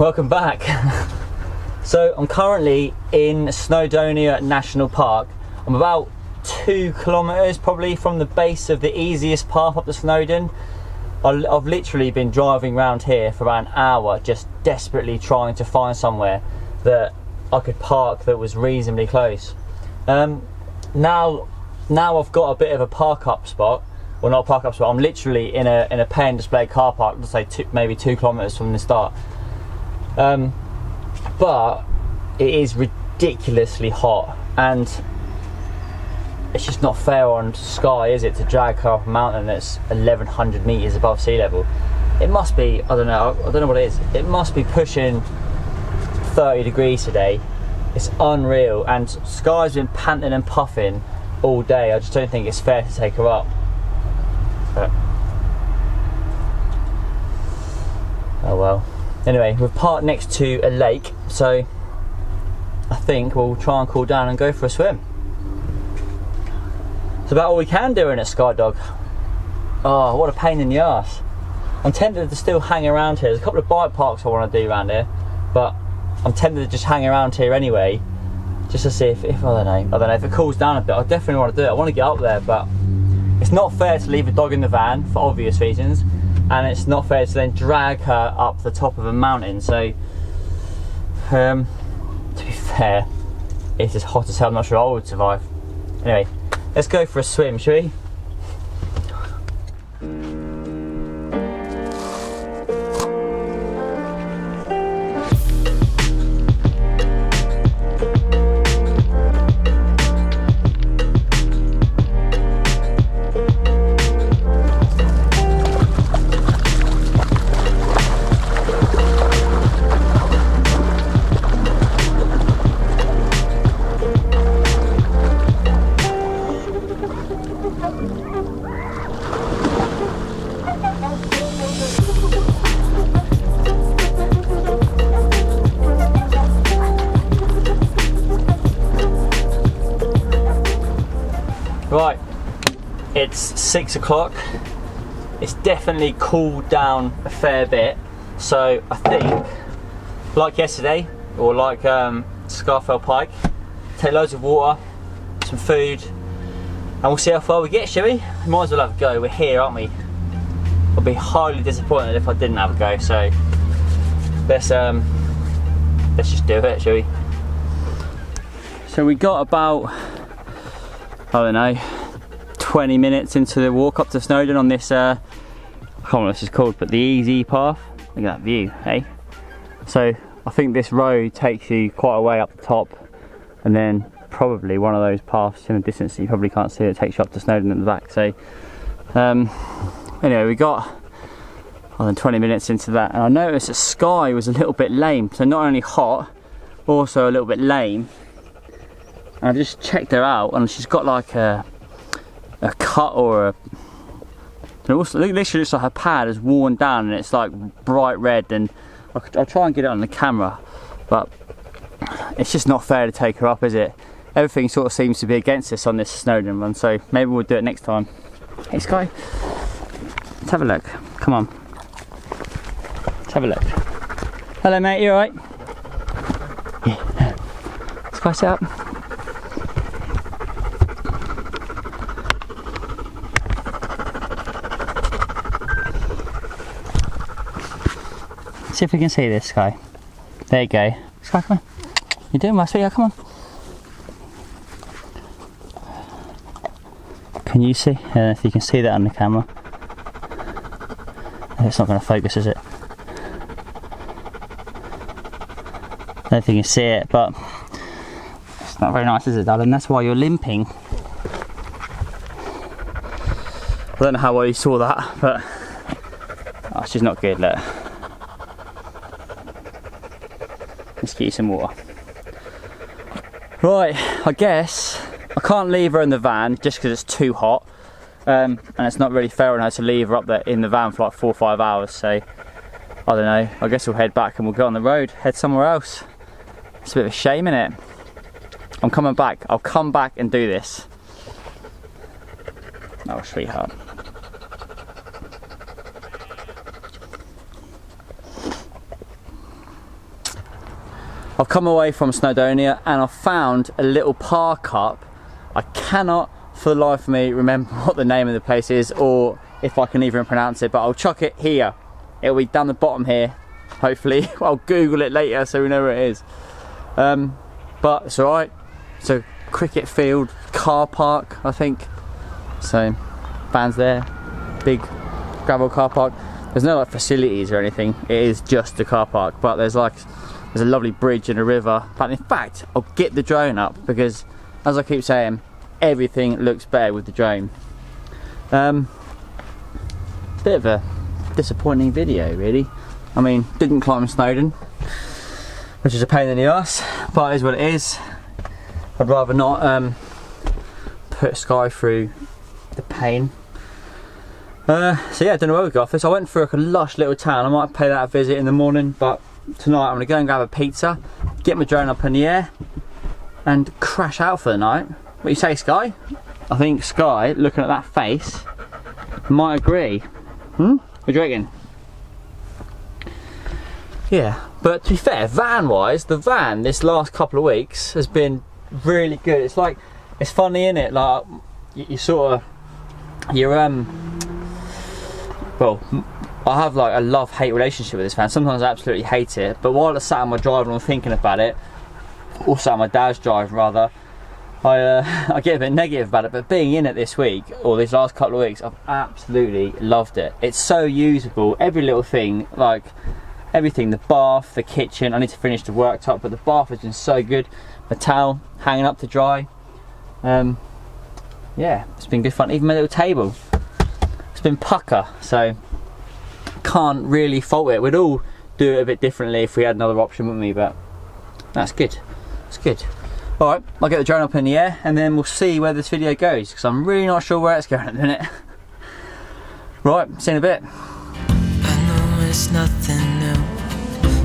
Welcome back. So I'm currently in Snowdonia National Park. I'm about 2 kilometers probably from the base of the easiest path up to Snowdon. I've literally been driving around here for about an hour, just desperately trying to find somewhere that I could park that was reasonably close. Now I've got a bit of a park up spot. Well, not a park up spot. I'm literally in a pay and display car park. Let's say maybe 2 kilometers from the start. But it is ridiculously hot, and it's just not fair on Sky, is it, to drag her up a mountain that's 1100 meters above sea level. It must be, I don't know what it is. It must be pushing 30 degrees today. It's unreal, and Sky's been panting and puffing all day. I just don't think it's fair to take her up. But, oh well. Anyway, we're parked next to a lake, so I think we'll try and cool down and go for a swim. It's about all we can do in a Skydog. Oh, what a pain in the ass. I'm tempted to still hang around here. There's a couple of bike parks I want to do around here, but I'm tempted to just hang around here anyway, just to see if I don't know if it cools down a bit. I definitely want to do it. I want to get up there, but it's not fair to leave a dog in the van for obvious reasons, and it's not fair to then drag her up the top of a mountain. So to be fair, it's as hot as hell. I'm not sure I would survive. Anyway, let's go for a swim, shall we? Right, it's 6 o'clock. It's definitely cooled down a fair bit. So I think, like yesterday, or like SCAFELL Pike, take loads of water, some food, and we'll see how far we get, shall we? We might as well have a go. We're here, aren't we? I'd be highly disappointed if I didn't have a go. So let's just do it, shall we? So we got about, I don't know, 20 minutes into the walk up to Snowdon on this, I can't remember what this is called, but the easy path. Look at that view, hey? So I think this road takes you quite a way up the top, and then probably one of those paths in the distance that you probably can't see, it takes you up to Snowdon at the back. So anyway, we got 20 minutes into that, and I noticed that Sky was a little bit lame. So not only hot, also a little bit lame. I just checked her out, and she's got like a cut or a. It also literally looks like her pad is worn down, and it's like bright red. And I'll try and get it on the camera, but it's just not fair to take her up, is it? Everything sort of seems to be against us on this Snowdon run, so maybe we'll do it next time. Hey Sky, let's have a look. Come on, let's have a look. Hello mate, you alright? Yeah. Sky, sit up. See if we can see this, Sky. There you go. Sky, come on. You're doing well, sweetheart, come on. Can you see? I don't know if you can see that on the camera. It's not going to focus, is it? I don't think you can see it, but it's not very nice, is it, darling? That's why you're limping. I don't know how well you saw that, but oh, she's not good, look. Let's get you some water. Right, I guess I can't leave her in the van just because it's too hot, and it's not really fair on her to leave her up there in the van for like 4 or 5 hours. So I don't know, I guess we'll head back and we'll go on the road, head somewhere else. It's a bit of a shame, innit? I'm coming back. I'll come back and do this. Oh, sweetheart. I've come away from Snowdonia and I've found a little park up. I cannot for the life of me remember what the name of the place is or if I can even pronounce it, but I'll chuck it here. It'll be down the bottom here, hopefully. I'll Google it later so we know where it is. But it's alright. It's a cricket field, car park, I think. So, vans there, big gravel car park. There's no like facilities or anything, it is just a car park, but there's a lovely bridge and a river. But in fact, I'll get the drone up because, as I keep saying, everything looks better with the drone. Bit of a disappointing video really. I mean, didn't climb Snowdon, which is a pain in the ass, but it is what it is. I'd rather not put Sky through the pain. So yeah, I don't know where we got off this. I went through like a lush little town. I might pay that a visit in the morning, but tonight I'm going to go and grab a pizza, get my drone up in the air and crash out for the night. What do you say, Sky? I think Sky, looking at that face, might agree. What do you reckon? Yeah, but to be fair, van wise, the van this last couple of weeks has been really good. It's like, it's funny innit, like you sort of, well, I have like a love-hate relationship with this van. Sometimes I absolutely hate it, but while I sat on my drive and I'm thinking about it, or sat on my dad's drive rather, I get a bit negative about it. But being in it this week, or these last couple of weeks, I've absolutely loved it. It's so usable, every little thing, like everything, the bath, the kitchen. I need to finish the worktop, but the bath has been so good. The towel hanging up to dry. Yeah, it's been good fun. Even my little table, it's been pucker, so can't really fault it. We'd all do it a bit differently if we had another option, wouldn't we? But that's good. It's good. Alright, I'll get the drone up in the air and then we'll see where this video goes, because I'm really not sure where it's going at the minute. Right, see you in a bit. I know it's nothing new,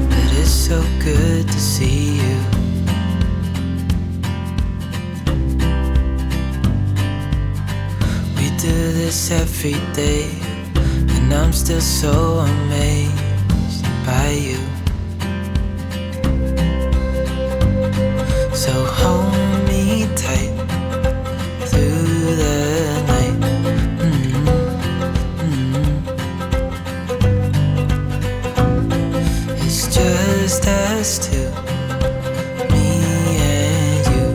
but it's so good to see you. We do this every day, and I'm still so amazed by you. So hold me tight through the night. It's just us two, me and you.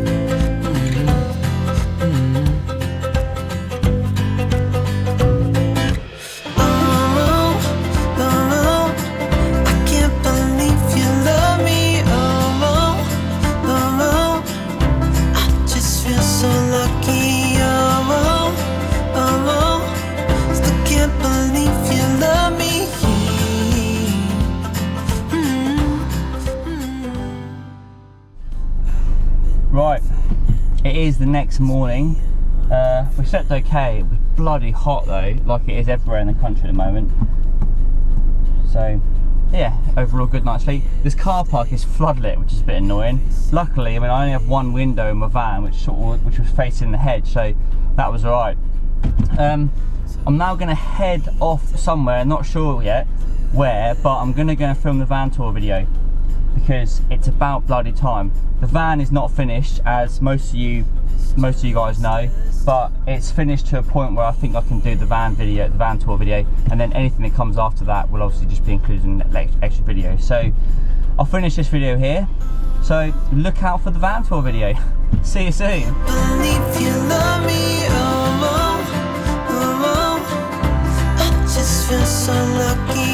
Oh, I can't believe you love me. I just feel so lucky. Still can't believe you love me. Right, it is the next morning. We slept okay. It was bloody hot though, like it is everywhere in the country at the moment. So yeah, overall good night's sleep. This car park is floodlit, which is a bit annoying. Luckily, I mean, I only have one window in my van, which was facing the hedge, so that was alright. I'm now going to head off somewhere, not sure yet where, but I'm going to go and film the van tour video because it's about bloody time. The van is not finished, as most of you guys know, but it's finished to a point where I think I can do the van tour video, and then anything that comes after that will obviously just be included in the extra video. So I'll finish this video here, so look out for the van tour video. See you soon. Believe you love me, I just feel so lucky.